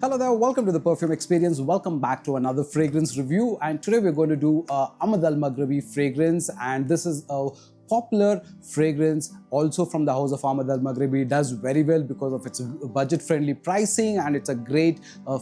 Hello there, welcome to the Perfume Experience. Welcome back to another fragrance review. And today we're going to do Ahmed Al Maghribi fragrance. And this is a popular fragrance also from the house of Ahmed Al Maghribi. It does very well because of its budget-friendly pricing, and it's a great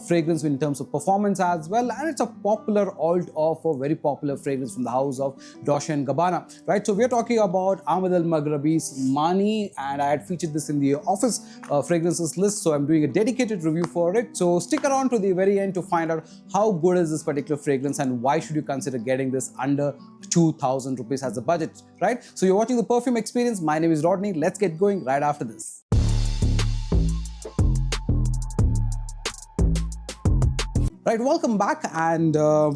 fragrance in terms of performance as well. And it's a popular alt of a very popular fragrance from the house of Dolce & Gabbana, right? So we're talking about Ahmed Al Maghribi's Maani, and I had featured this in the office fragrances list, so I'm doing a dedicated review for it. So stick around to the very end to find out how good is this particular fragrance and why should you consider getting this under 2,000 rupees as a budget, right? So you're watching the Perfume Experience. My name is Rodney. Let's get going right after this. Right, welcome back, and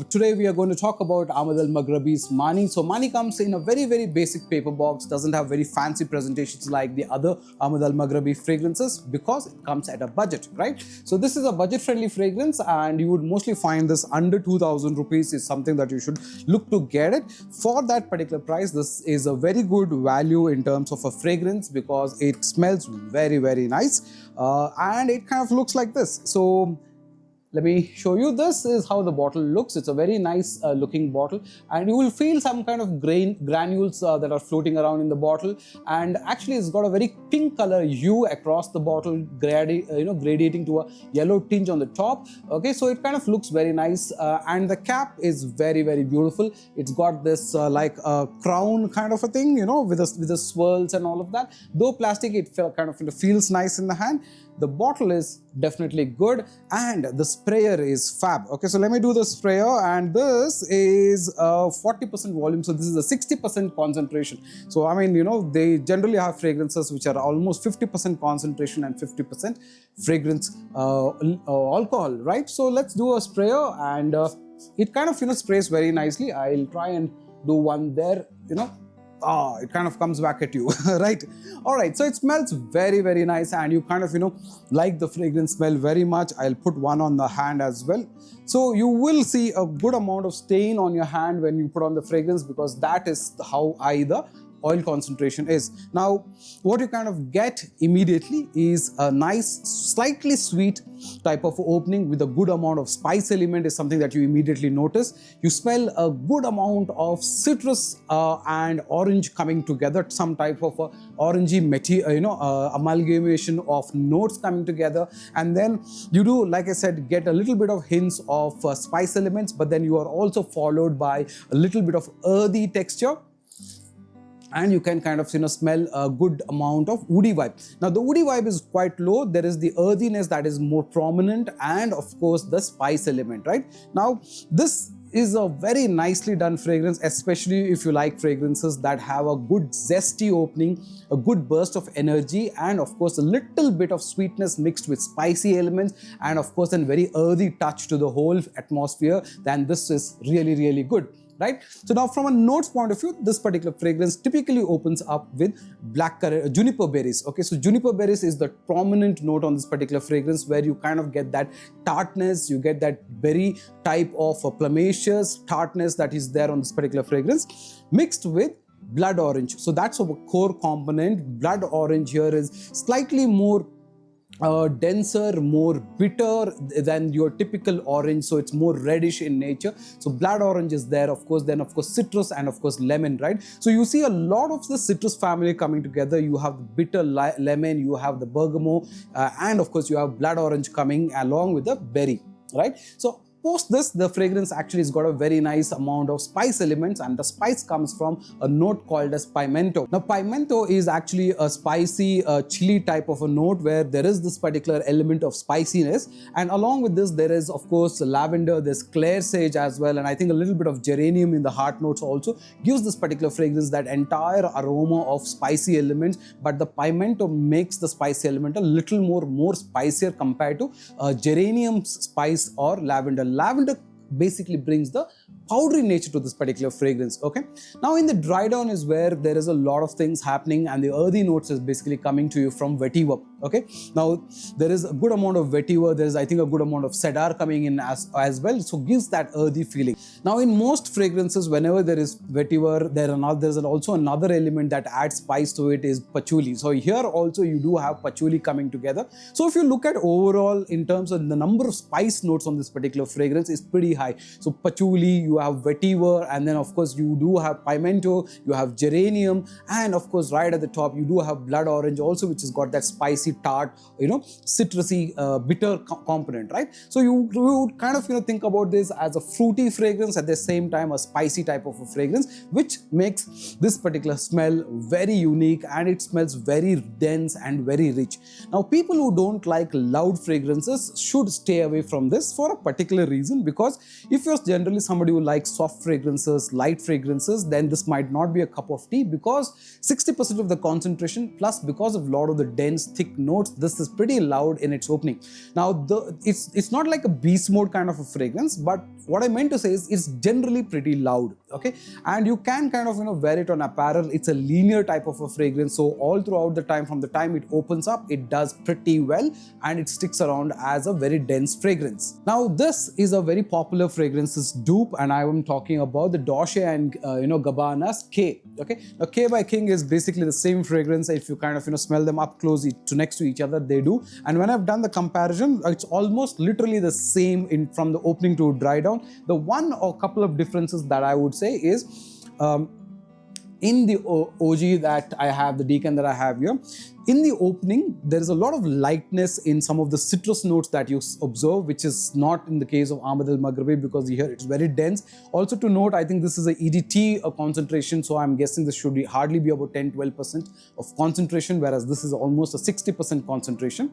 today we are going to talk about Ahmed Al Maghribi's Maani. So Maani comes in a very basic paper box, doesn't have very fancy presentations like the other Ahmed Al Maghribi fragrances because it comes at a budget, right? So this is a budget-friendly fragrance, and you would mostly find this under 2,000 rupees is something that you should look to get it. For that particular price, this is a very good value in terms of a fragrance because it smells very nice, and it kind of looks like this. So let me show you. This is how the bottle looks. It's a very nice looking bottle, and you will feel some kind of granules that are floating around in the bottle. And actually it's got a very pink color hue across the bottle, gradating to a yellow tinge on the top. Okay, so it kind of looks very nice, and the cap is very beautiful. It's got this like a crown kind of a thing, with the swirls and all of that. Though plastic, it kind of feels nice in the hand. The bottle is definitely good, and the sprayer is fab. Okay, so let me do the sprayer, and this is 40% volume, so this is a 60% concentration. So I mean, they generally have fragrances which are almost 50% concentration and 50% fragrance alcohol, right? So let's do a sprayer, and it kind of sprays very nicely. I'll try and do one there, it kind of comes back at you, right? All right, so it smells very nice, and you kind of, like the fragrance smell very much. I'll put one on the hand as well. So you will see a good amount of stain on your hand when you put on the fragrance because that is how high the oil concentration is. Now, what you kind of get immediately is a nice, slightly sweet type of opening with a good amount of spice element is something that you immediately notice. You smell a good amount of citrus and orange coming together, some type of a orangey amalgamation of notes coming together. And then you do, like I said, get a little bit of hints of spice elements, but then you are also followed by a little bit of earthy texture. And you can kind of smell a good amount of woody vibe. Now the woody vibe is quite low. There is the earthiness that is more prominent, and of course the spice element, right? Now this is a very nicely done fragrance, especially if you like fragrances that have a good zesty opening, a good burst of energy, and of course a little bit of sweetness mixed with spicy elements, and of course a very earthy touch to the whole atmosphere. Then this is really good, right? So now from a notes point of view, this particular fragrance typically opens up with juniper berries. Okay, so juniper berries is the prominent note on this particular fragrance, where you kind of get that tartness, you get that berry type of plumacious tartness that is there on this particular fragrance, mixed with blood orange. So that's a core component. Blood orange here is slightly more denser, more bitter than your typical orange, so it's more reddish in nature. So blood orange is there, of course, then of course citrus, and of course lemon, right? So you see a lot of the citrus family coming together. You have the bitter lemon, you have the bergamot, and of course you have blood orange coming along with the berry, right? So post this, the fragrance actually has got a very nice amount of spice elements, and the spice comes from a note called as pimento. Now pimento is actually a spicy chili type of a note where there is this particular element of spiciness, and along with this there is of course lavender, there's clair sage as well, and I think a little bit of geranium in the heart notes also gives this particular fragrance that entire aroma of spicy elements. But the pimento makes the spicy element a little more spicier compared to geranium spice or lavender. Lavender basically brings the powdery nature to this particular fragrance. Okay, now in the dry down is where there is a lot of things happening, and the earthy notes is basically coming to you from vetiver. Okay, now there is a good amount of vetiver, there is I think a good amount of cedar coming in as well, so gives that earthy feeling. Now in most fragrances, whenever there is vetiver, there's also another element that adds spice to it, is patchouli. So here also you do have patchouli coming together. So if you look at overall in terms of the number of spice notes on this particular fragrance is pretty high. So patchouli, you have vetiver, and then of course you do have pimento, you have geranium, and of course right at the top you do have blood orange also, which has got that spicy tart, citrusy, bitter component, right? So you would kind of think about this as a fruity fragrance, at the same time a spicy type of a fragrance, which makes this particular smell very unique, and it smells very dense and very rich. Now people who don't like loud fragrances should stay away from this for a particular reason, because if you're generally somebody who likes soft fragrances, light fragrances, then this might not be a cup of tea, because 60% of the concentration, plus because of a lot of the dense thick notes, this is pretty loud in its opening. Now it's not like a beast mode kind of a fragrance, but what I meant to say is it's generally pretty loud, okay? And you can kind of wear it on apparel. It's a linear type of a fragrance, so all throughout the time, from the time it opens up, it does pretty well, and it sticks around as a very dense fragrance. Now this is a very popular fragrances dupe, and I am talking about the Dolce and Gabbana's K. Okay, now K by King is basically the same fragrance. If you kind of smell them up close to next to each other, they do. And when I've done the comparison, it's almost literally the same from the opening to dry down. The one or couple of differences that I would say is in the OG that I have, the decant that I have here, in the opening, there is a lot of lightness in some of the citrus notes that you observe, which is not in the case of Ahmed Al Maghribi, because here it's very dense. Also to note, I think this is a EDT concentration, so I'm guessing this should hardly be about 10-12% of concentration, whereas this is almost a 60% concentration.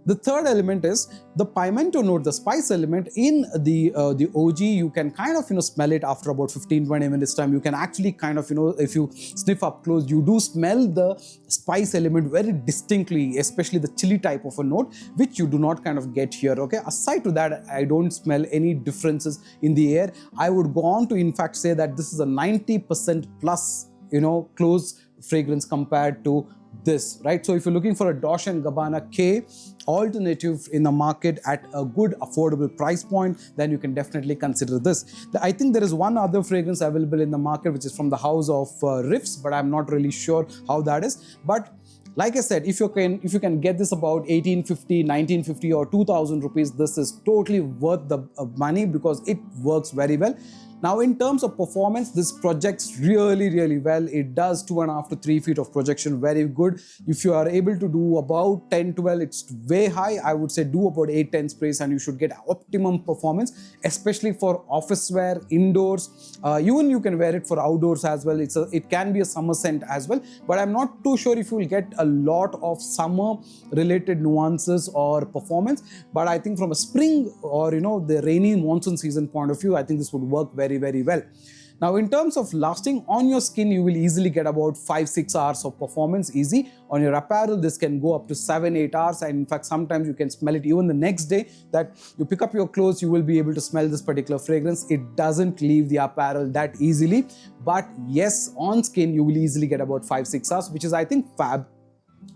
The third element is the pimento note, the spice element. In the OG, you can kind of smell it after about 15-20 minutes time. You can actually kind of if you sniff up close, you do smell the spice element very distinctly, especially the chili type of a note, which you do not kind of get here. Okay, aside to that, I don't smell any differences in the air. I would go on to in fact say that this is a 90% plus close fragrance compared to this, right? So if you're looking for a Dolce & Gabbana K alternative in the market at a good affordable price point, then you can definitely consider this. I think there is one other fragrance available in the market, which is from the house of Riffs, but I'm not really sure how that is. But like I said, if you can get this about 1850, 1950 or 2000 rupees, this is totally worth the money, because it works very well. Now in terms of performance, this projects really well. It does 2.5 to 3 feet of projection very good. If you are able to do about 10-12, it's way high. I would say do about 8-10 sprays and you should get optimum performance, especially for office wear, indoors. Even you can wear it for outdoors as well. It can be a summer scent as well, but I'm not too sure if you will get a lot of summer related nuances or performance. But I think from a spring or the rainy monsoon season point of view, I think this would work very well. Now in terms of lasting on your skin, you will easily get about 5-6 hours of performance easy. On your apparel, this can go up to 7-8 hours, and in fact sometimes you can smell it even the next day that you pick up your clothes, you will be able to smell this particular fragrance. It doesn't leave the apparel that easily, but yes, on skin you will easily get about 5-6 hours, which is I think fab,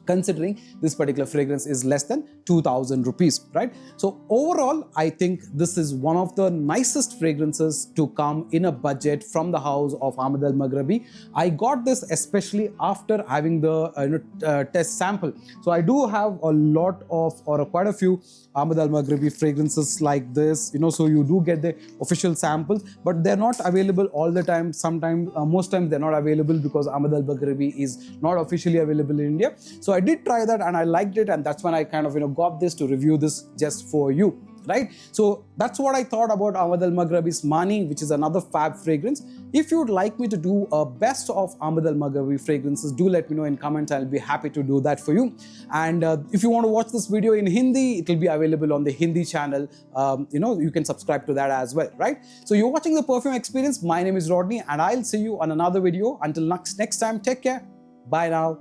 considering this particular fragrance is less than 2000 rupees, right? So overall, I think this is one of the nicest fragrances to come in a budget from the house of Ahmed Al Maghribi. I got this especially after having the test sample. So I do have a lot of, or quite a few Ahmed Al Maghribi fragrances like this, so you do get the official samples, but they're not available all the time. Sometimes, most times they're not available because Ahmed Al Maghribi is not officially available in India. So I did try that and I liked it, and that's when I kind of got this to review this just for you, right? So that's what I thought about Ahmed Al Maghribi's Maani, which is another fab fragrance. If you would like me to do a best of Ahmed Al Maghribi fragrances, do let me know in comments. I'll be happy to do that for you. And if you want to watch this video in Hindi, it will be available on the Hindi channel. You can subscribe to that as well, right? So you're watching the Perfume Experience. My name is Rodney, and I'll see you on another video. Until next time, take care. Bye now.